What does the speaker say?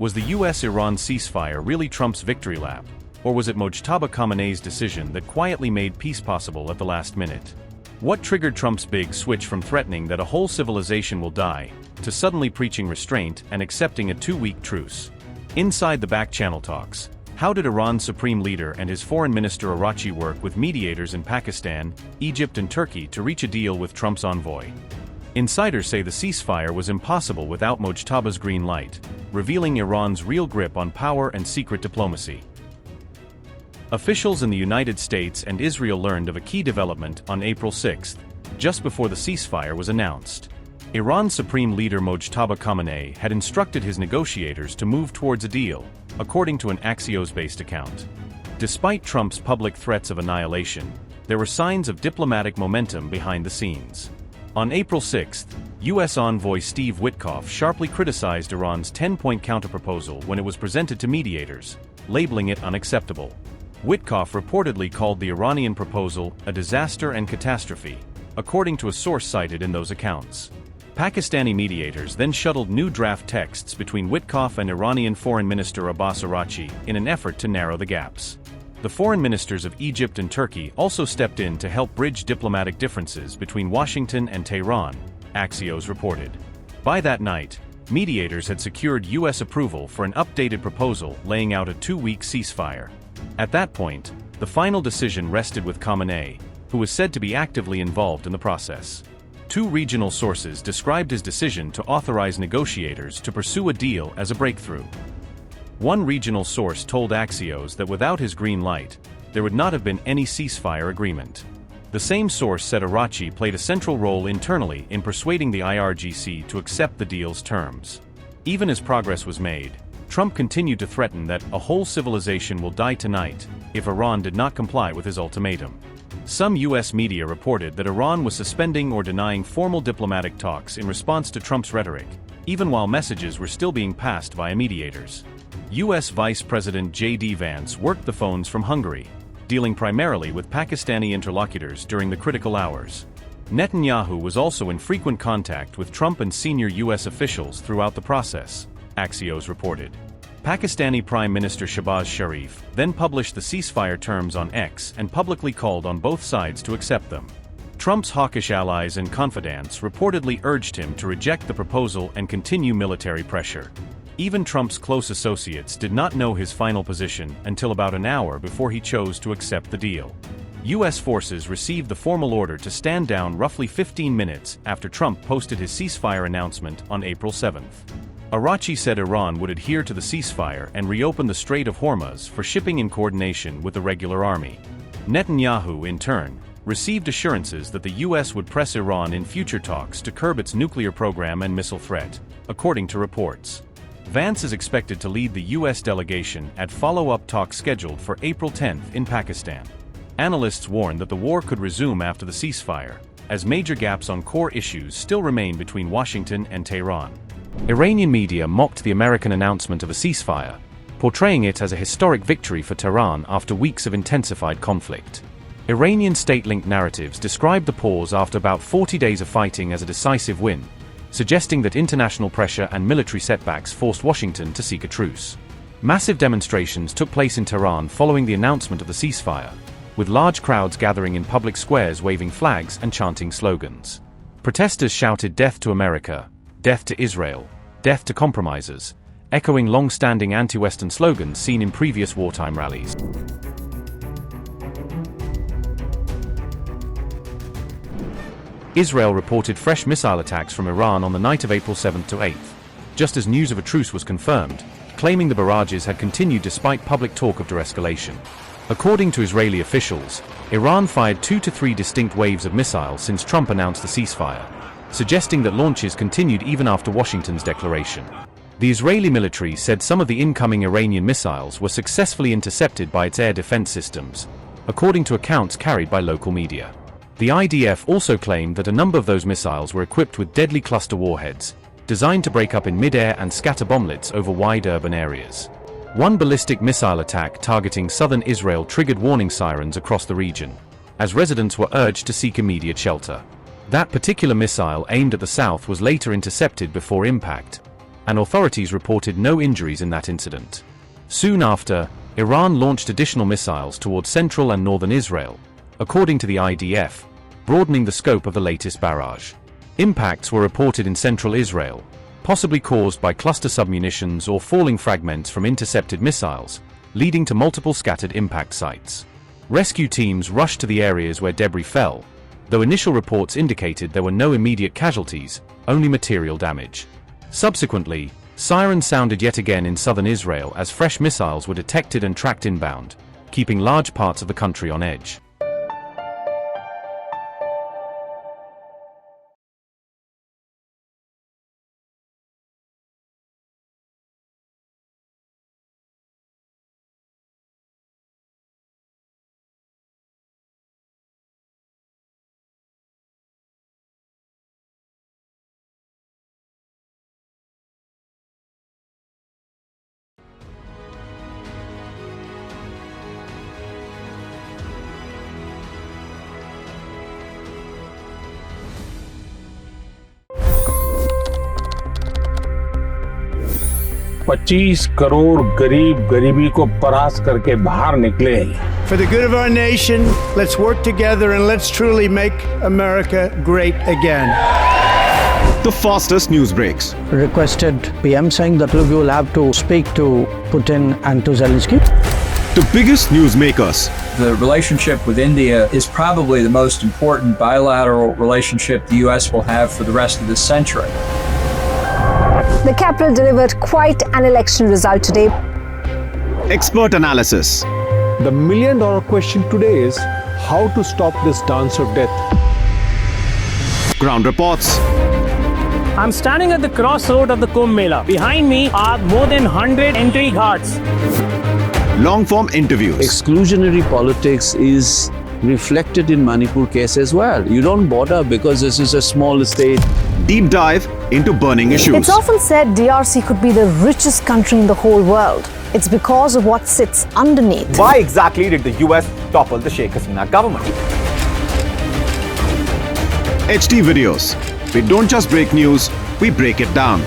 Was the US-Iran ceasefire really Trump's victory lap? Or was it Mojtaba Khamenei's decision that quietly made peace possible at the last minute? What triggered Trump's big switch from threatening that a whole civilization will die, to suddenly preaching restraint and accepting a 2-week truce? Inside the Backchannel talks, how did Iran's supreme leader and his foreign minister Araghchi work with mediators in Pakistan, Egypt and Turkey to reach a deal with Trump's envoy? Insiders say the ceasefire was impossible without Mojtaba's green light, revealing Iran's real grip on power and secret diplomacy. Officials in the United States and Israel learned of a key development on April 6, just before the ceasefire was announced. Iran's supreme leader Mojtaba Khamenei had instructed his negotiators to move towards a deal, according to an Axios-based account. Despite Trump's public threats of annihilation, there were signs of diplomatic momentum behind the scenes. On April 6, U.S. envoy Steve Witkoff sharply criticized Iran's 10-point counterproposal when it was presented to mediators, labeling it unacceptable. Witkoff reportedly called the Iranian proposal a disaster and catastrophe, according to a source cited in those accounts. Pakistani mediators then shuttled new draft texts between Witkoff and Iranian Foreign Minister Abbas Araghchi in an effort to narrow the gaps. The foreign ministers of Egypt and Turkey also stepped in to help bridge diplomatic differences between Washington and Tehran, Axios reported. By that night, mediators had secured U.S. approval for an updated proposal laying out a 2-week ceasefire. At that point, the final decision rested with Khamenei, who was said to be actively involved in the process. Two regional sources described his decision to authorize negotiators to pursue a deal as a breakthrough. One regional source told Axios that without his green light, there would not have been any ceasefire agreement. The same source said Araghchi played a central role internally in persuading the IRGC to accept the deal's terms. Even as progress was made, Trump continued to threaten that a whole civilization will die tonight if Iran did not comply with his ultimatum. Some U.S. media reported that Iran was suspending or denying formal diplomatic talks in response to Trump's rhetoric, even while messages were still being passed via mediators. U.S. Vice President J.D. Vance worked the phones from Hungary, dealing primarily with Pakistani interlocutors during the critical hours. Netanyahu was also in frequent contact with Trump and senior U.S. officials throughout the process, Axios reported. Pakistani Prime Minister Shehbaz Sharif then published the ceasefire terms on X and publicly called on both sides to accept them. Trump's hawkish allies and confidants reportedly urged him to reject the proposal and continue military pressure. Even Trump's close associates did not know his final position until about an hour before he chose to accept the deal. U.S. forces received the formal order to stand down roughly 15 minutes after Trump posted his ceasefire announcement on April 7. Araghchi said Iran would adhere to the ceasefire and reopen the Strait of Hormuz for shipping in coordination with the regular army. Netanyahu, in turn, received assurances that the U.S. would press Iran in future talks to curb its nuclear program and missile threat, according to reports. Vance is expected to lead the U.S. delegation at follow-up talks scheduled for April 10 in Pakistan. Analysts warn that the war could resume after the ceasefire, as major gaps on core issues still remain between Washington and Tehran. Iranian media mocked the American announcement of a ceasefire, portraying it as a historic victory for Tehran after weeks of intensified conflict. Iranian state-linked narratives described the pause after about 40 days of fighting as a decisive win, suggesting that international pressure and military setbacks forced Washington to seek a truce. Massive demonstrations took place in Tehran following the announcement of the ceasefire, with large crowds gathering in public squares waving flags and chanting slogans. Protesters shouted "Death to America," "Death to Israel," "Death to compromisers," echoing long-standing anti-Western slogans seen in previous wartime rallies. Israel reported fresh missile attacks from Iran on the night of April 7 to 8, just as news of a truce was confirmed, claiming the barrages had continued despite public talk of de-escalation. According to Israeli officials, Iran fired 2 to 3 distinct waves of missiles since Trump announced the ceasefire, suggesting that launches continued even after Washington's declaration. The Israeli military said some of the incoming Iranian missiles were successfully intercepted by its air defense systems, according to accounts carried by local media. The IDF also claimed that a number of those missiles were equipped with deadly cluster warheads, designed to break up in mid-air and scatter bomblets over wide urban areas. One ballistic missile attack targeting southern Israel triggered warning sirens across the region, as residents were urged to seek immediate shelter. That particular missile aimed at the south was later intercepted before impact, and authorities reported no injuries in that incident. Soon after, Iran launched additional missiles towards central and northern Israel, according to the IDF, broadening the scope of the latest barrage. Impacts were reported in central Israel, possibly caused by cluster submunitions or falling fragments from intercepted missiles, leading to multiple scattered impact sites. Rescue teams rushed to the areas where debris fell, though initial reports indicated there were no immediate casualties, only material damage. Subsequently, sirens sounded yet again in southern Israel as fresh missiles were detected and tracked inbound, keeping large parts of the country on edge. $25 crore गरीब गरीबी को परास्त करके बाहर निकले। For the good of our nation, let's work together and let's truly make America great again. The fastest news breaks. Requested PM saying that look, you will have to speak to Putin and to Zelensky. The biggest newsmakers. The relationship with India is probably the most important bilateral relationship the U.S. will have for the rest of this century. The capital delivered quite an election result today. Expert analysis. The million-dollar question today is how to stop this dance of death. Ground reports. I'm standing at the crossroad of the Kumbh Mela. Behind me are more than 100 entry ghats. Long-form interviews. Exclusionary politics is reflected in Manipur case as well. You don't bother because this is a small state. Deep dive into burning issues. It's often said DRC could be the richest country in the whole world. It's because of what sits underneath. Why exactly did the US topple the Sheikh Hasina government? HT videos. We don't just break news, we break it down.